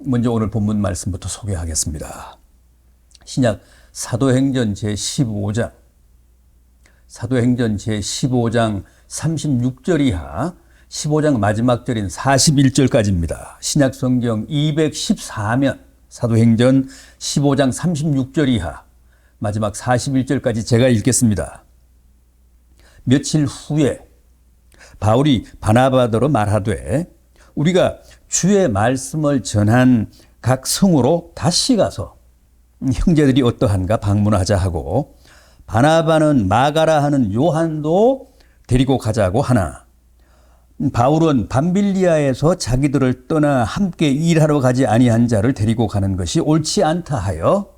먼저 오늘 본문 말씀부터 소개하겠습니다. 신약 사도행전 제15장, 사도행전 제15장 36절 이하 15장 마지막 절인 41절까지입니다. 신약 성경 214면 사도행전 15장 36절 이하 마지막 41절까지 제가 읽겠습니다. 며칠 후에 바울이 바나바더러 말하되 우리가 주의 말씀을 전한 각 성으로 다시 가서 형제들이 어떠한가 방문하자 하고 바나바는 마가라 하는 요한도 데리고 가자고 하나 바울은 밤빌리아에서 자기들을 떠나 함께 일하러 가지 아니한 자를 데리고 가는 것이 옳지 않다 하여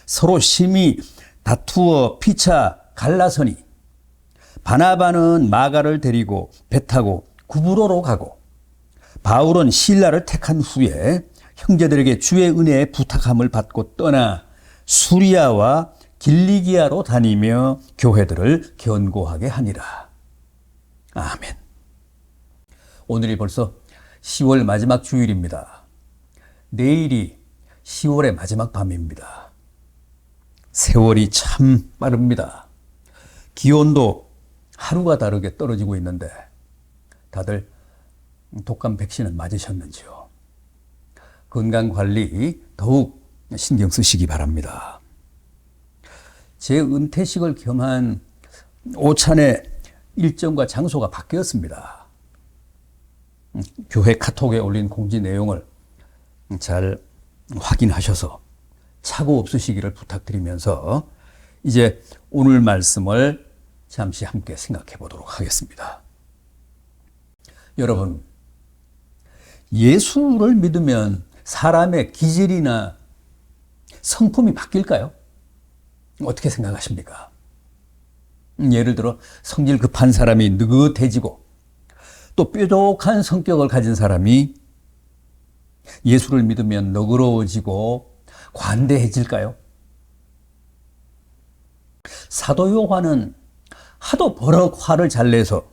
서로 심히 다투어 피차 갈라서니 바나바는 마가를 데리고 배 타고 구브로로 가고 바울은 실라를 택한 후에 형제들에게 주의 은혜에 부탁함을 받고 떠나 수리아와 길리기아로 다니며 교회들을 견고하게 하니라. 아멘. 오늘이 벌써 10월 마지막 주일입니다. 내일이 10월의 마지막 밤입니다. 세월이 참 빠릅니다. 기온도 하루가 다르게 떨어지고 있는데 다들 독감 백신은 맞으셨는지요? 건강관리 더욱 신경 쓰시기 바랍니다. 제 은퇴식을 겸한 오찬의 일정과 장소가 바뀌었습니다. 교회 카톡에 올린 공지 내용을 잘 확인하셔서 착오 없으시기를 부탁드리면서 이제 오늘 말씀을 잠시 함께 생각해 보도록 하겠습니다. 여러분, 예수를 믿으면 사람의 기질이나 성품이 바뀔까요? 어떻게 생각하십니까? 예를 들어 성질 급한 사람이 느긋해지고 또 뾰족한 성격을 가진 사람이 예수를 믿으면 너그러워지고 관대해질까요? 사도 요한은 하도 버럭 화를 잘 내서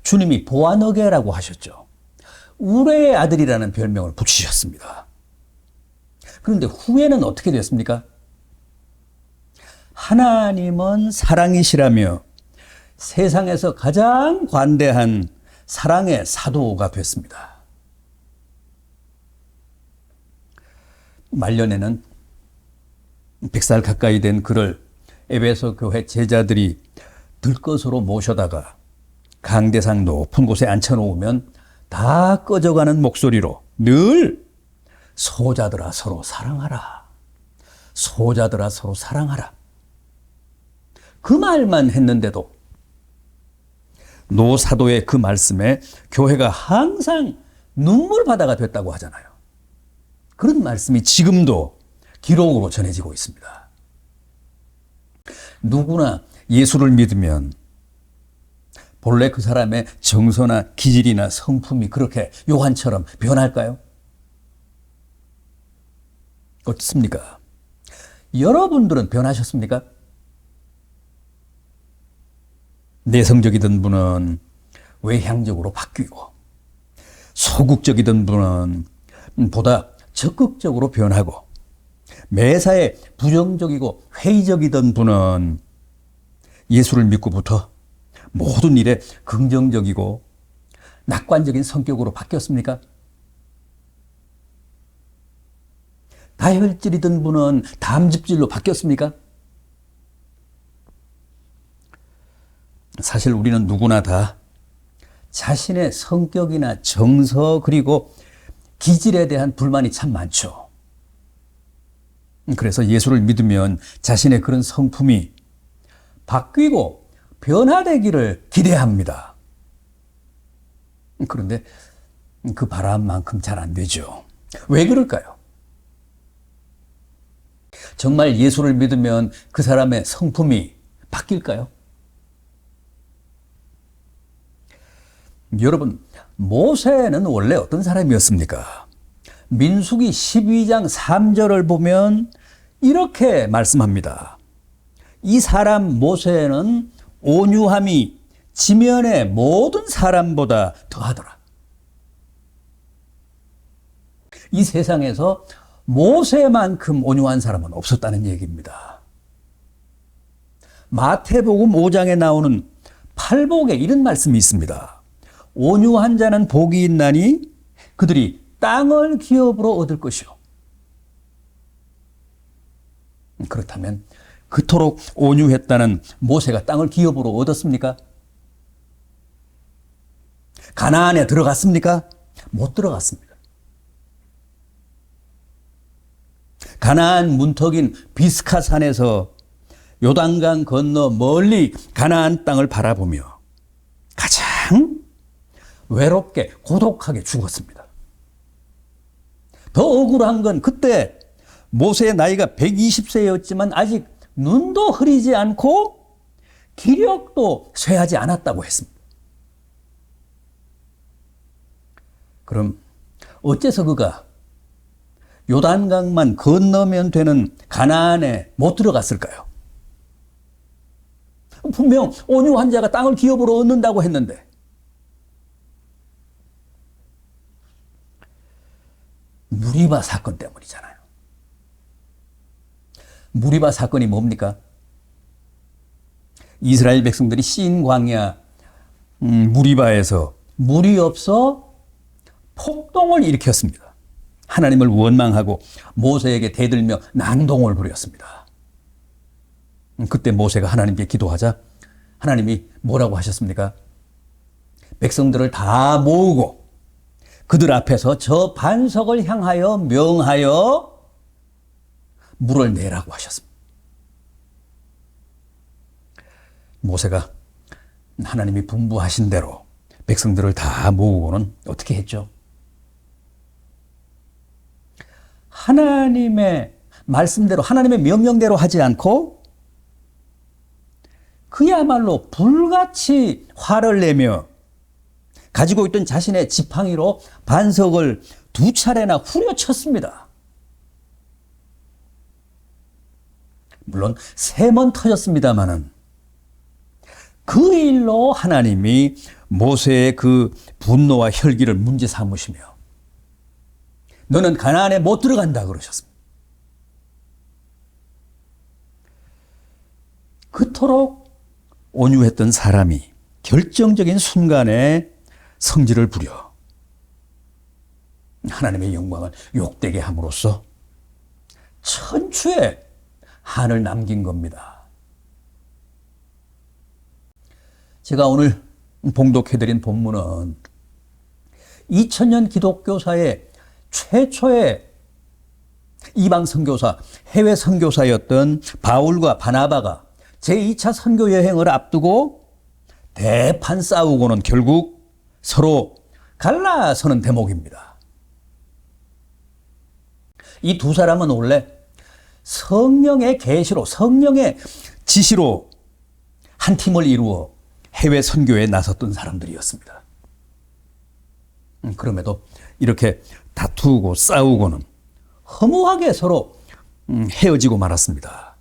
주님이 보아너게라고 하셨죠. 우레의 아들이라는 별명을 붙이셨습니다. 그런데 후에는 어떻게 됐습니까? 하나님은 사랑이시라며 세상에서 가장 관대한 사랑의 사도가 됐습니다. 말년에는 100살 가까이 된 그를 에베소 교회 제자들이 들것으로 모셔다가 강대상 높은 곳에 앉혀놓으면 다 꺼져가는 목소리로 늘 소자들아 서로 사랑하라. 소자들아 서로 사랑하라. 그 말만 했는데도 노 사도의 그 말씀에 교회가 항상 눈물바다가 됐다고 하잖아요. 그런 말씀이 지금도 기록으로 전해지고 있습니다. 누구나 예수를 믿으면 본래 그 사람의 정서나 기질이나 성품이 그렇게 요한처럼 변할까요? 어떻습니까? 여러분들은 변하셨습니까? 내성적이던 분은 외향적으로 바뀌고 소극적이던 분은 보다 적극적으로 변하고 매사에 부정적이고 회의적이던 분은 예수를 믿고부터 모든 일에 긍정적이고 낙관적인 성격으로 바뀌었습니까? 다혈질이던 분은 담즙질로 바뀌었습니까? 사실 우리는 누구나 다 자신의 성격이나 정서 그리고 기질에 대한 불만이 참 많죠. 그래서 예수를 믿으면 자신의 그런 성품이 바뀌고 변화되기를 기대합니다. 그런데 그 바람만큼 잘 안 되죠. 왜 그럴까요? 정말 예수를 믿으면 그 사람의 성품이 바뀔까요? 여러분, 모세는 원래 어떤 사람이었습니까? 민수기 12장 3절을 보면 이렇게 말씀합니다. 이 사람 모세는 온유함이 지면의 모든 사람보다 더하더라. 이 세상에서 모세만큼 온유한 사람은 없었다는 얘기입니다. 마태복음 5장에 나오는 팔복에 이런 말씀이 있습니다. 온유한 자는 복이 있나니 그들이 땅을 기업으로 얻을 것이요. 그렇다면 그토록 온유했다는 모세가 땅을 기업으로 얻었습니까? 가나안에 들어갔습니까? 못 들어갔습니다. 가나안 문턱인 비스가산에서 요단강 건너 멀리 가나안 땅을 바라보며 가장 외롭게 고독하게 죽었습니다. 더 억울한 건 그때 모세의 나이가 120세였지만 아직 눈도 흐리지 않고 기력도 쇠하지 않았다고 했습니다. 그럼 어째서 그가 요단강만 건너면 되는 가나안에 못 들어갔을까요? 분명 온유한 자가 땅을 기업으로 얻는다고 했는데 무리바 사건 때문이잖아요. 무리바 사건이 뭡니까? 이스라엘 백성들이 신 광야 무리바에서 물이 없어 폭동을 일으켰습니다. 하나님을 원망하고 모세에게 대들며 난동을 부렸습니다. 그때 모세가 하나님께 기도하자 하나님이 뭐라고 하셨습니까? 백성들을 다 모으고 그들 앞에서 저 반석을 향하여 명하여 물을 내라고 하셨습니다. 모세가 하나님이 분부하신 대로 백성들을 다 모으고는 어떻게 했죠? 하나님의 말씀대로 하나님의 명령대로 하지 않고 그야말로 불같이 화를 내며 가지고 있던 자신의 지팡이로 반석을 2차례나 후려쳤습니다. 물론 3번 터졌습니다마는 그 일로 하나님이 모세의 그 분노와 혈기를 문제 삼으시며 너는 가나안에 못 들어간다 그러셨습니다. 그토록 온유했던 사람이 결정적인 순간에 성질을 부려 하나님의 영광을 욕되게 함으로써 천추의 한을 남긴 겁니다. 제가 오늘 봉독해드린 본문은 2000년 기독교사의 최초의 이방 선교사, 해외 선교사였던 바울과 바나바가 제2차 선교 여행을 앞두고 대판 싸우고는 결국 서로 갈라서는 대목입니다. 이 두 사람은 원래 성령의 계시로, 성령의 지시로 한 팀을 이루어 해외 선교에 나섰던 사람들이었습니다. 그럼에도 이렇게 다투고 싸우고는 허무하게 서로 헤어지고 말았습니다.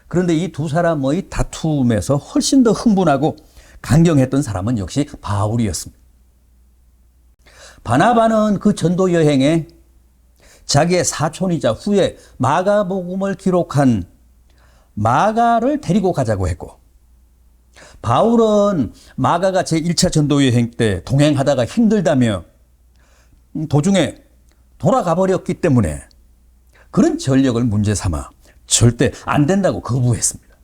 그런데 이 두 사람의 다툼에서 훨씬 더 흥분하고 강경했던 사람은 역시 바울이었습니다. 바나바는 그 전도 여행에 자기의 사촌이자 후에 마가복음을 기록한 마가를 데리고 가자고 했고, 바울은 마가가 제1차 전도 여행 때 동행하다가 힘들다며 도중에 돌아가 버렸기 때문에 그런 전력을 문제 삼아 절대 안 된다고 거부했습니다.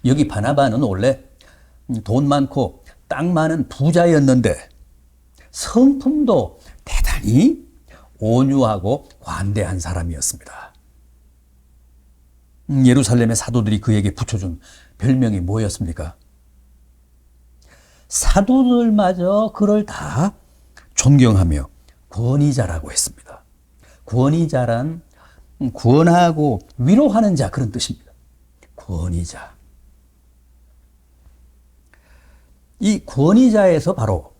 여기 바나바는 원래 돈 많고 땅 많은 부자였는데 성품도 대단히 온유하고 관대한 사람이었습니다. 예루살렘의 사도들이 그에게 붙여준 별명이 뭐였습니까? 사도들마저 그를 다 존경하며 권위자라고 했습니다. 권위자란 권하고 위로하는 자, 그런 뜻입니다. 권위자. 이 권위자에서 바로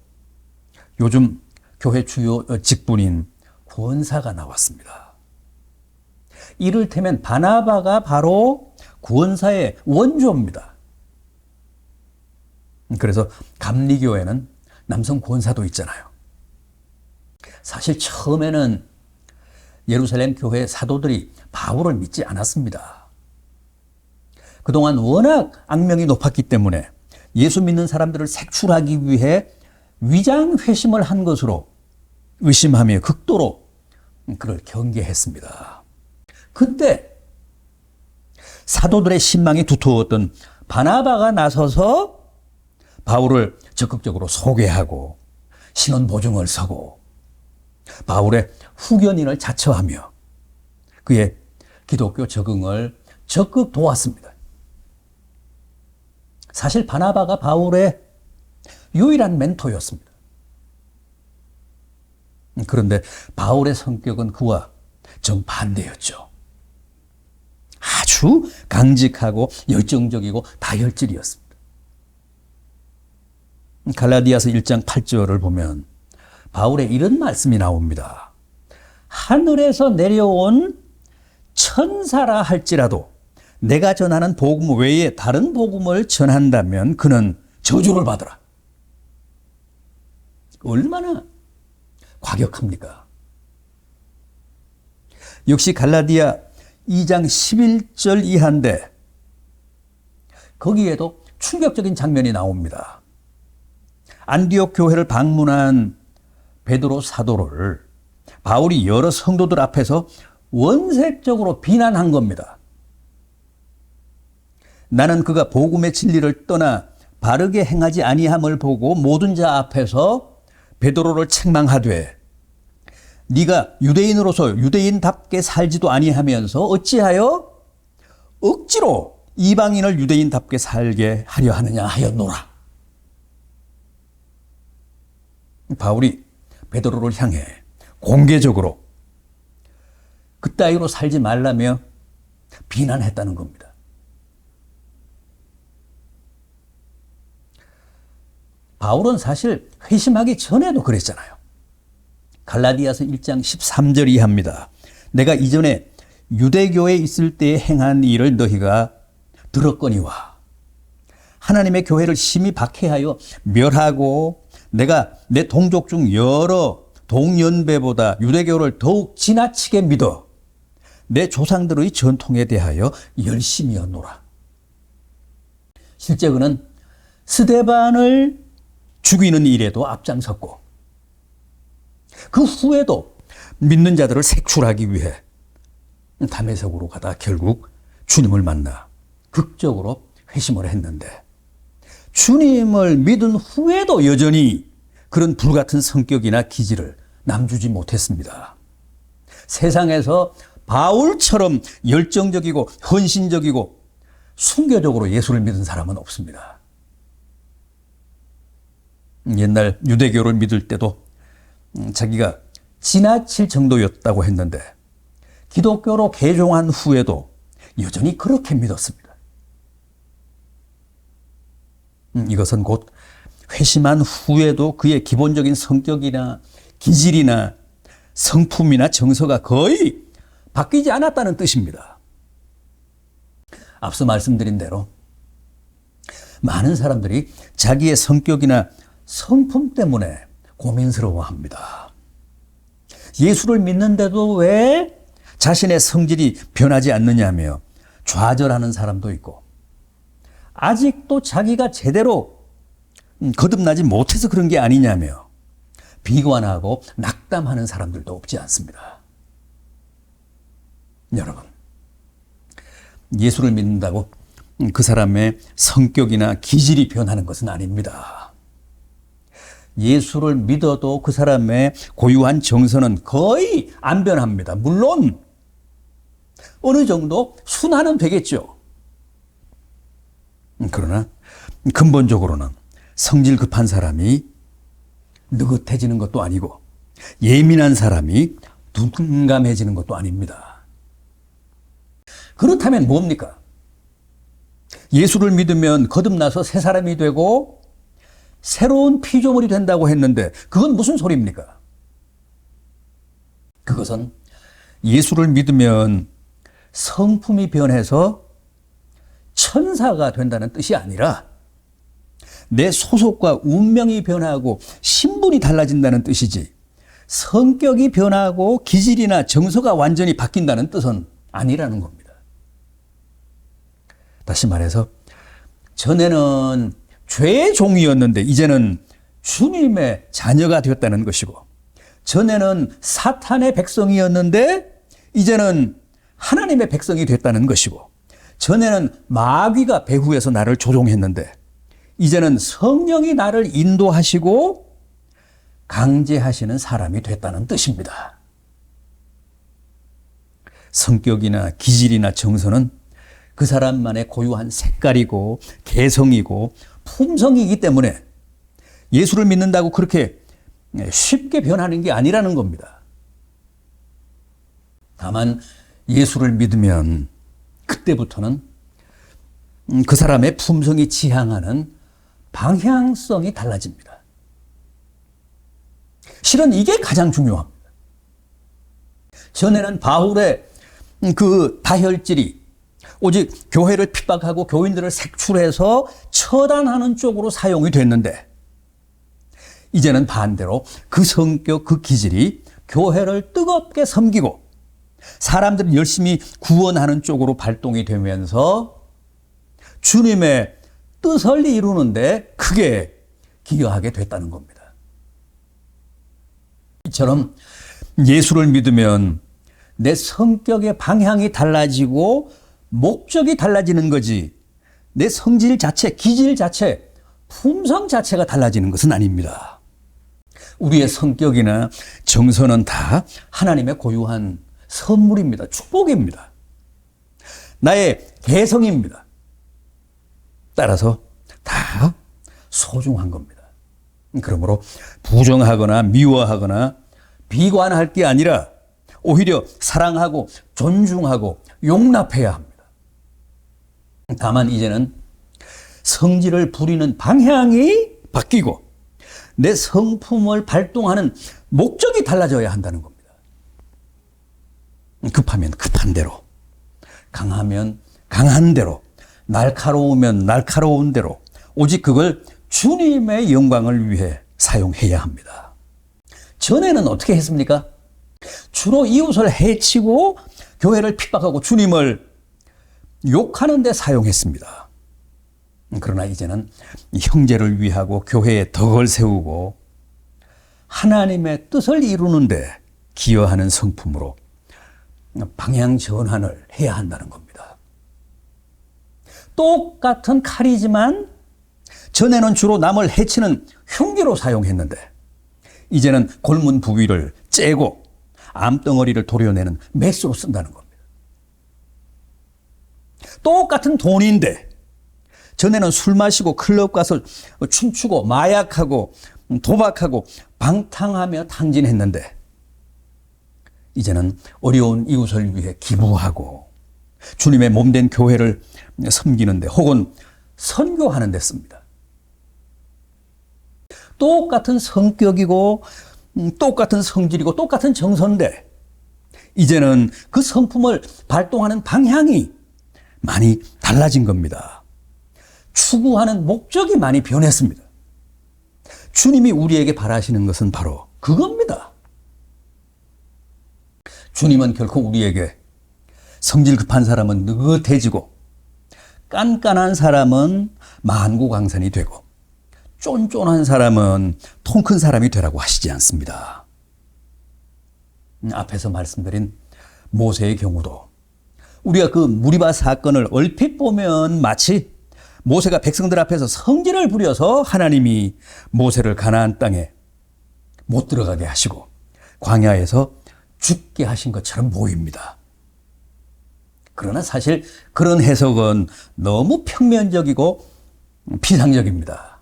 요즘 교회 주요 직분인 권사가 나왔습니다. 이를테면 바나바가 바로 권사의 원조입니다. 그래서 감리교회는 남성 권사도 있잖아요. 사실 처음에는 예루살렘 교회 사도들이 바울을 믿지 않았습니다. 그동안 워낙 악명이 높았기 때문에 예수 믿는 사람들을 색출하기 위해 위장 회심을 한 것으로 의심하며 극도로 그를 경계했습니다. 그때 사도들의 신망이 두터웠던 바나바가 나서서 바울을 적극적으로 소개하고 신원 보증을 서고 바울의 후견인을 자처하며 그의 기독교 적응을 적극 도왔습니다. 사실 바나바가 바울의 유일한 멘토였습니다. 그런데 바울의 성격은 그와 정반대였죠. 아주 강직하고 열정적이고 다혈질이었습니다. 갈라디아서 1장 8절을 보면 바울의 이런 말씀이 나옵니다. 하늘에서 내려온 천사라 할지라도 내가 전하는 복음 외에 다른 복음을 전한다면 그는 저주를 받으라. 얼마나 과격합니까? 역시 갈라디아 2장 11절 이하인데 거기에도 충격적인 장면이 나옵니다. 안디옥 교회를 방문한 베드로 사도를 바울이 여러 성도들 앞에서 원색적으로 비난한 겁니다. 나는 그가 복음의 진리를 떠나 바르게 행하지 아니함을 보고 모든 자 앞에서 베드로를 책망하되 네가 유대인으로서 유대인답게 살지도 아니하면서 어찌하여 억지로 이방인을 유대인답게 살게 하려 하느냐 하였노라. 바울이 베드로를 향해 공개적으로 그따위로 살지 말라며 비난했다는 겁니다. 바울은 사실 회심하기 전에도 그랬잖아요. 갈라디아서 1장 13절 이하입니다. 내가 이전에 유대교에 있을 때 행한 일을 너희가 들었거니와 하나님의 교회를 심히 박해하여 멸하고 내가 내 동족 중 여러 동년배보다 유대교를 더욱 지나치게 믿어 내 조상들의 전통에 대하여 열심히 하노라. 실제 그는 스데반을 죽이는 일에도 앞장섰고 그 후에도 믿는 자들을 색출하기 위해 다메섹으로 가다 결국 주님을 만나 극적으로 회심을 했는데 주님을 믿은 후에도 여전히 그런 불같은 성격이나 기질을 남주지 못했습니다. 세상에서 바울처럼 열정적이고 헌신적이고 순교적으로 예수를 믿은 사람은 없습니다. 옛날 유대교를 믿을 때도 자기가 지나칠 정도였다고 했는데 기독교로 개종한 후에도 여전히 그렇게 믿었습니다. 이것은 곧 회심한 후에도 그의 기본적인 성격이나 기질이나 성품이나 정서가 거의 바뀌지 않았다는 뜻입니다. 앞서 말씀드린 대로 많은 사람들이 자기의 성격이나 성품 때문에 고민스러워합니다. 예수를 믿는데도 왜 자신의 성질이 변하지 않느냐며 좌절하는 사람도 있고 아직도 자기가 제대로 거듭나지 못해서 그런 게 아니냐며 비관하고 낙담하는 사람들도 없지 않습니다. 여러분, 예수를 믿는다고 그 사람의 성격이나 기질이 변하는 것은 아닙니다. 예수를 믿어도 그 사람의 고유한 정서는 거의 안 변합니다. 물론 어느 정도 순화는 되겠죠. 그러나 근본적으로는 성질 급한 사람이 느긋해지는 것도 아니고 예민한 사람이 둔감해지는 것도 아닙니다. 그렇다면 뭡니까? 예수를 믿으면 거듭나서 새 사람이 되고 새로운 피조물이 된다고 했는데 그건 무슨 소리입니까? 그것은 예수를 믿으면 성품이 변해서 천사가 된다는 뜻이 아니라 내 소속과 운명이 변하고 신분이 달라진다는 뜻이지 성격이 변하고 기질이나 정서가 완전히 바뀐다는 뜻은 아니라는 겁니다. 다시 말해서 전에는 죄의 종이었는데 이제는 주님의 자녀가 되었다는 것이고, 전에는 사탄의 백성이었는데 이제는 하나님의 백성이 됐다는 것이고, 전에는 마귀가 배후에서 나를 조종했는데 이제는 성령이 나를 인도하시고 강제하시는 사람이 됐다는 뜻입니다. 성격이나 기질이나 정서는 그 사람만의 고유한 색깔이고 개성이고 품성이기 때문에 예수를 믿는다고 그렇게 쉽게 변하는 게 아니라는 겁니다. 다만 예수를 믿으면 그때부터는 그 사람의 품성이 지향하는 방향성이 달라집니다. 실은 이게 가장 중요합니다. 전에는 바울의 그 다혈질이 오직 교회를 핍박하고 교인들을 색출해서 처단하는 쪽으로 사용이 됐는데, 이제는 반대로 그 성격, 그 기질이 교회를 뜨겁게 섬기고 사람들을 열심히 구원하는 쪽으로 발동이 되면서 주님의 뜻을 이루는데 크게 기여하게 됐다는 겁니다. 이처럼 예수를 믿으면 내 성격의 방향이 달라지고 목적이 달라지는 거지, 내 성질 자체, 기질 자체, 품성 자체가 달라지는 것은 아닙니다. 우리의 성격이나 정서는 다 하나님의 고유한 선물입니다. 축복입니다. 나의 개성입니다. 따라서 다 소중한 겁니다. 그러므로 부정하거나 미워하거나 비관할 게 아니라 오히려 사랑하고 존중하고 용납해야 합니다. 다만 이제는 성질을 부리는 방향이 바뀌고 내 성품을 발동하는 목적이 달라져야 한다는 겁니다. 급하면 급한 대로, 강하면 강한 대로, 날카로우면 날카로운 대로, 오직 그걸 주님의 영광을 위해 사용해야 합니다. 전에는 어떻게 했습니까? 주로 이웃을 해치고 교회를 핍박하고 주님을 욕하는 데 사용했습니다. 그러나 이제는 형제를 위하고 교회에 덕을 세우고 하나님의 뜻을 이루는 데 기여하는 성품으로 방향 전환을 해야 한다는 겁니다. 똑같은 칼이지만 전에는 주로 남을 해치는 흉기로 사용했는데 이제는 골문 부위를 째고 암덩어리를 도려내는 메스로 쓴다는 겁니다. 똑같은 돈인데 전에는 술 마시고 클럽 가서 춤추고 마약하고 도박하고 방탕하며 탕진했는데 이제는 어려운 이웃을 위해 기부하고 주님의 몸된 교회를 섬기는데 혹은 선교하는 데 씁니다. 똑같은 성격이고 똑같은 성질이고 똑같은 정서인데 이제는 그 성품을 발동하는 방향이 많이 달라진 겁니다. 추구하는 목적이 많이 변했습니다. 주님이 우리에게 바라시는 것은 바로 그겁니다. 주님은 결코 우리에게 성질 급한 사람은 느긋해지고 깐깐한 사람은 만고강산이 되고 쫀쫀한 사람은 통 큰 사람이 되라고 하시지 않습니다. 앞에서 말씀드린 모세의 경우도 우리가 그 무리바 사건을 얼핏 보면 마치 모세가 백성들 앞에서 성질을 부려서 하나님이 모세를 가나안 땅에 못 들어가게 하시고 광야에서 죽게 하신 것처럼 보입니다. 그러나 사실 그런 해석은 너무 평면적이고 피상적입니다.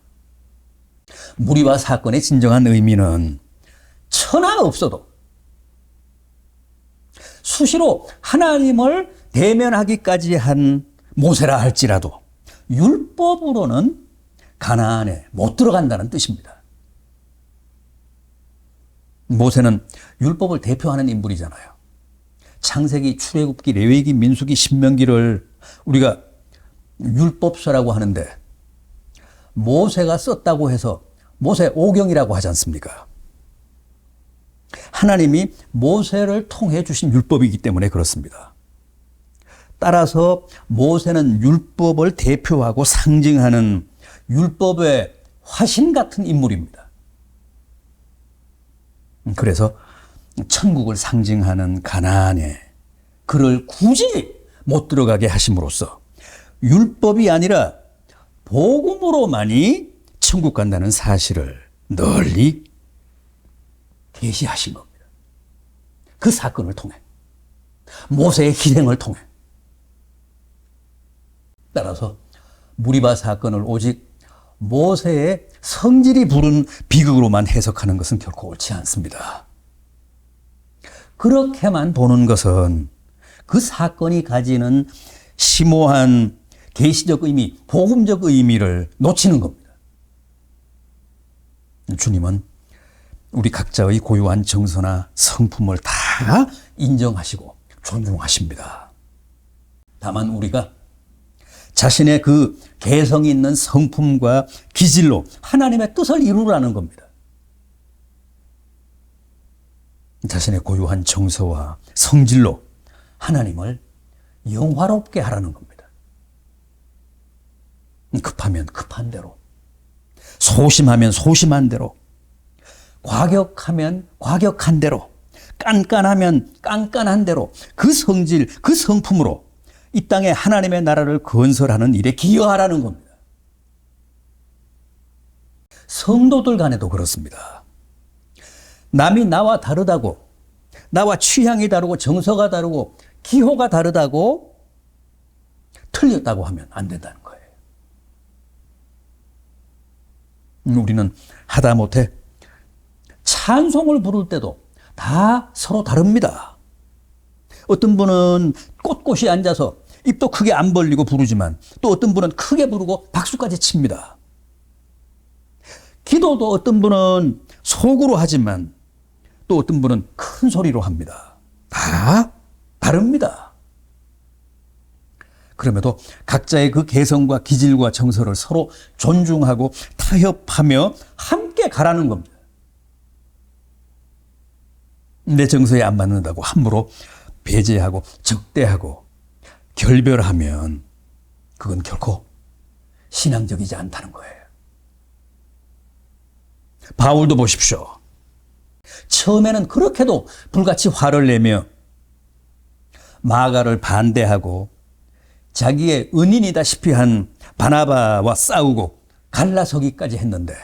무리바 사건의 진정한 의미는 천하 없어도 수시로 하나님을 대면하기까지 한 모세라 할지라도 율법으로는 가나안에 못 들어간다는 뜻입니다. 모세는 율법을 대표하는 인물이잖아요. 창세기, 출애굽기, 레위기, 민수기, 신명기를 우리가 율법서라고 하는데 모세가 썼다고 해서 모세 오경이라고 하지 않습니까? 하나님이 모세를 통해 주신 율법이기 때문에 그렇습니다. 따라서 모세는 율법을 대표하고 상징하는 율법의 화신 같은 인물입니다. 그래서 천국을 상징하는 가나안에 그를 굳이 못 들어가게 하심으로써 율법이 아니라 복음으로만이 천국 간다는 사실을 널리 계시하신 겁니다. 그 사건을 통해, 모세의 희생을 통해. 따라서 무리바 사건을 오직 모세의 성질이 부른 비극으로만 해석하는 것은 결코 옳지 않습니다. 그렇게만 보는 것은 그 사건이 가지는 심오한 계시적 의미, 복음적 의미를 놓치는 겁니다. 주님은 우리 각자의 고유한 정서나 성품을 다 인정하시고 존중하십니다. 다만 우리가 자신의 그 개성 있는 성품과 기질로 하나님의 뜻을 이루라는 겁니다. 자신의 고유한 정서와 성질로 하나님을 영화롭게 하라는 겁니다. 급하면 급한 대로, 소심하면 소심한 대로, 과격하면 과격한 대로, 깐깐하면 깐깐한 대로 그 성질, 그 성품으로 이 땅에 하나님의 나라를 건설하는 일에 기여하라는 겁니다. 성도들 간에도 그렇습니다. 남이 나와 다르다고, 나와 취향이 다르고 정서가 다르고 기호가 다르다고 틀렸다고 하면 안 된다는 거예요. 우리는 하다못해 찬송을 부를 때도 다 서로 다릅니다. 어떤 분은 꼿꼿이 앉아서 입도 크게 안 벌리고 부르지만 또 어떤 분은 크게 부르고 박수까지 칩니다. 기도도 어떤 분은 속으로 하지만 또 어떤 분은 큰 소리로 합니다. 다 다릅니다. 그럼에도 각자의 그 개성과 기질과 정서를 서로 존중하고 타협하며 함께 가라는 겁니다. 내 정서에 안 맞는다고 함부로 배제하고 적대하고 결별하면 그건 결코 신앙적이지 않다는 거예요. 바울도 보십시오. 처음에는 그렇게도 불같이 화를 내며 마가를 반대하고 자기의 은인이다시피 한 바나바와 싸우고 갈라서기까지 했는데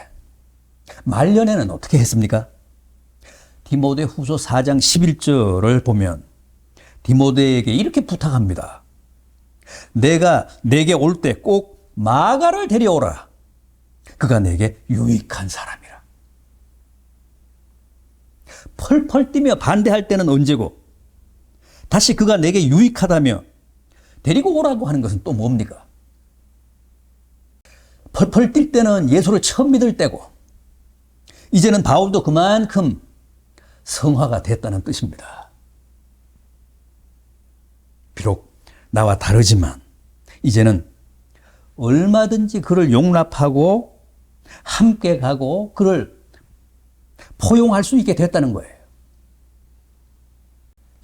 말년에는 어떻게 했습니까? 디모데 후서 4장 11절을 보면 디모데에게 이렇게 부탁합니다. 내가 내게 올 때 꼭 마가를 데려오라. 그가 내게 유익한 사람이라. 펄펄 뛰며 반대할 때는 언제고 다시 그가 내게 유익하다며 데리고 오라고 하는 것은 또 뭡니까? 펄펄 뛸 때는 예수를 처음 믿을 때고 이제는 바울도 그만큼 성화가 됐다는 뜻입니다. 비록 나와 다르지만 이제는 얼마든지 그를 용납하고 함께 가고 그를 포용할 수 있게 됐다는 거예요.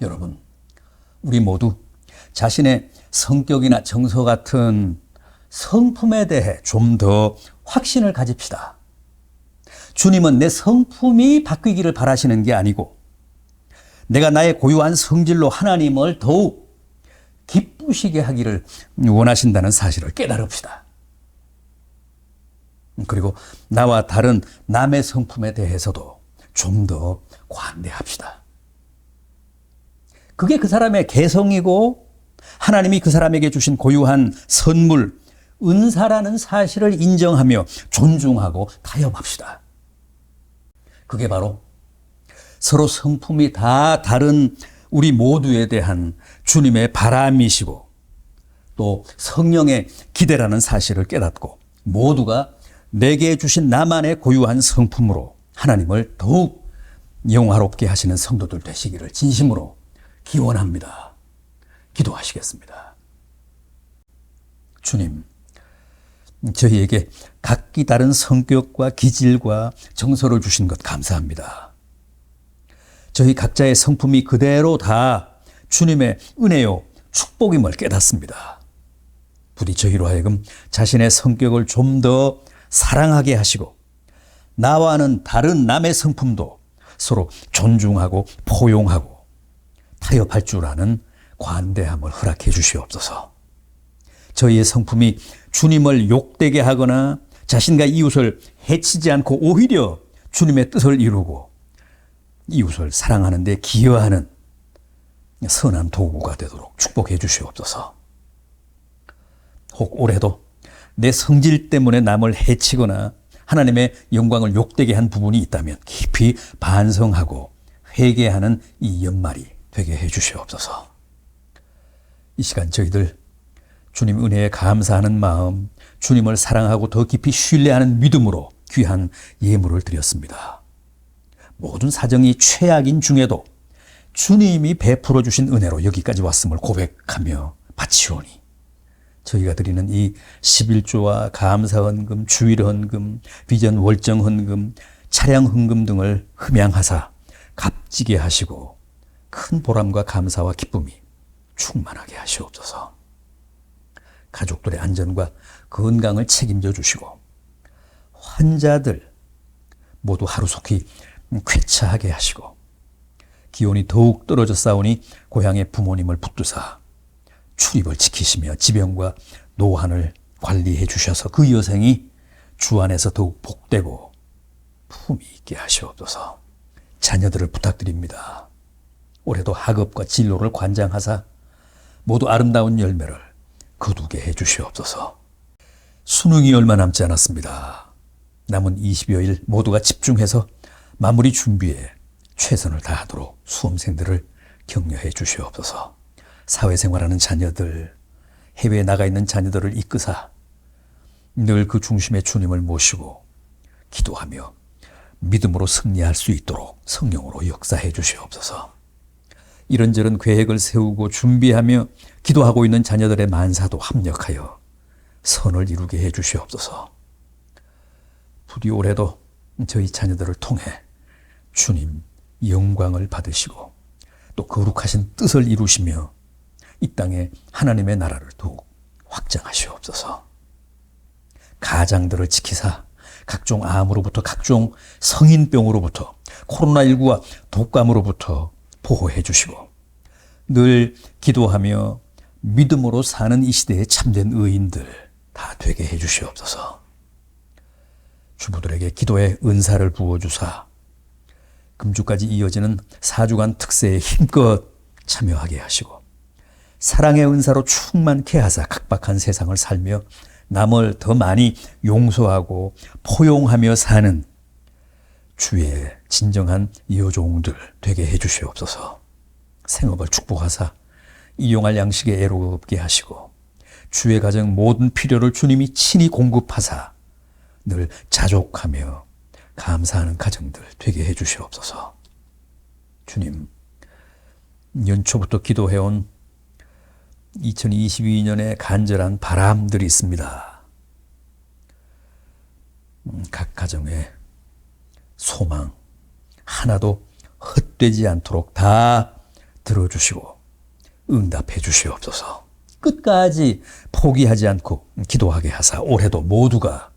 여러분, 우리 모두 자신의 성격이나 정서 같은 성품에 대해 좀 더 확신을 가집시다. 주님은 내 성품이 바뀌기를 바라시는 게 아니고 내가 나의 고유한 성질로 하나님을 더욱 기쁘시게 하기를 원하신다는 사실을 깨달읍시다. 그리고 나와 다른 남의 성품에 대해서도 좀 더 관대합시다. 그게 그 사람의 개성이고 하나님이 그 사람에게 주신 고유한 선물, 은사라는 사실을 인정하며 존중하고 타협합시다. 그게 바로 서로 성품이 다 다른 우리 모두에 대한 주님의 바람이시고 또 성령의 기대라는 사실을 깨닫고 모두가 내게 주신 나만의 고유한 성품으로 하나님을 더욱 영화롭게 하시는 성도들 되시기를 진심으로 기원합니다. 기도하시겠습니다. 주님, 저희에게 각기 다른 성격과 기질과 정서를 주신 것 감사합니다. 저희 각자의 성품이 그대로 다 주님의 은혜요 축복임을 깨닫습니다. 부디 저희로 하여금 자신의 성격을 좀 더 사랑하게 하시고 나와는 다른 남의 성품도 서로 존중하고 포용하고 타협할 줄 아는 관대함을 허락해 주시옵소서. 저희의 성품이 주님을 욕되게 하거나 자신과 이웃을 해치지 않고 오히려 주님의 뜻을 이루고 이웃을 사랑하는 데 기여하는 선한 도구가 되도록 축복해 주시옵소서. 혹 올해도 내 성질 때문에 남을 해치거나 하나님의 영광을 욕되게 한 부분이 있다면 깊이 반성하고 회개하는 이 연말이 되게 해 주시옵소서. 이 시간 저희들 주님 은혜에 감사하는 마음, 주님을 사랑하고 더 깊이 신뢰하는 믿음으로 귀한 예물을 드렸습니다. 모든 사정이 최악인 중에도 주님이 베풀어 주신 은혜로 여기까지 왔음을 고백하며 바치오니 저희가 드리는 이 11조와 감사헌금, 주일헌금, 비전 월정헌금, 차량헌금 등을 흠양하사 값지게 하시고 큰 보람과 감사와 기쁨이 충만하게 하시옵소서. 가족들의 안전과 건강을 책임져 주시고 환자들 모두 하루속히 쾌차하게 하시고 기온이 더욱 떨어져 싸우니 고향의 부모님을 붙드사 출입을 지키시며 지병과 노환을 관리해 주셔서 그 여생이 주 안에서 더욱 복되고 품위 있게 하시옵소서. 자녀들을 부탁드립니다. 올해도 학업과 진로를 관장하사 모두 아름다운 열매를 거두게 해 주시옵소서. 수능이 얼마 남지 않았습니다. 남은 20여일 모두가 집중해서 마무리 준비에 최선을 다하도록 수험생들을 격려해 주시옵소서. 사회생활하는 자녀들, 해외에 나가 있는 자녀들을 이끄사 늘 그 중심에 주님을 모시고 기도하며 믿음으로 승리할 수 있도록 성령으로 역사해 주시옵소서. 이런저런 계획을 세우고 준비하며 기도하고 있는 자녀들의 만사도 합력하여 선을 이루게 해 주시옵소서. 부디 올해도 저희 자녀들을 통해 주님 영광을 받으시고 또 거룩하신 뜻을 이루시며 이 땅에 하나님의 나라를 더욱 확장하시옵소서. 가장들을 지키사 각종 암으로부터 각종 성인병으로부터 코로나19와 독감으로부터 보호해 주시고 늘 기도하며 믿음으로 사는 이 시대에 참된 의인들 다 되게 해 주시옵소서. 주부들에게 기도의 은사를 부어주사 금주까지 이어지는 4주간 특세에 힘껏 참여하게 하시고 사랑의 은사로 충만케 하사 각박한 세상을 살며 남을 더 많이 용서하고 포용하며 사는 주의 진정한 여종들 되게 해 주시옵소서. 생업을 축복하사 이용할 양식에 애로가 없게 하시고 주의 가정 모든 필요를 주님이 친히 공급하사 늘 자족하며 감사하는 가정들 되게 해 주시옵소서. 주님, 연초부터 기도해온 2022년의 간절한 바람들이 있습니다. 각 가정의 소망 하나도 헛되지 않도록 다 들어주시고 응답해 주시옵소서. 끝까지 포기하지 않고 기도하게 하사 올해도 모두가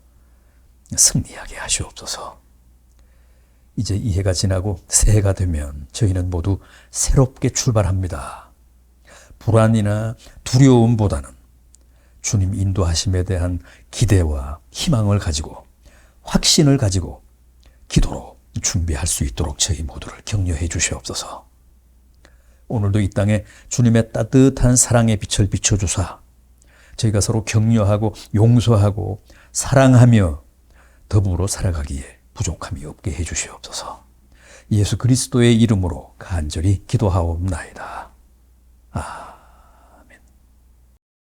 승리하게 하시옵소서. 이제 이 해가 지나고 새해가 되면 저희는 모두 새롭게 출발합니다. 불안이나 두려움보다는 주님 인도하심에 대한 기대와 희망을 가지고 확신을 가지고 기도로 준비할 수 있도록 저희 모두를 격려해 주시옵소서. 오늘도 이 땅에 주님의 따뜻한 사랑의 빛을 비춰주사 저희가 서로 격려하고 용서하고 사랑하며 더불어 살아가기에 부족함이 없게 해 주시옵소서. 예수 그리스도의 이름으로 간절히 기도하옵나이다. 아멘.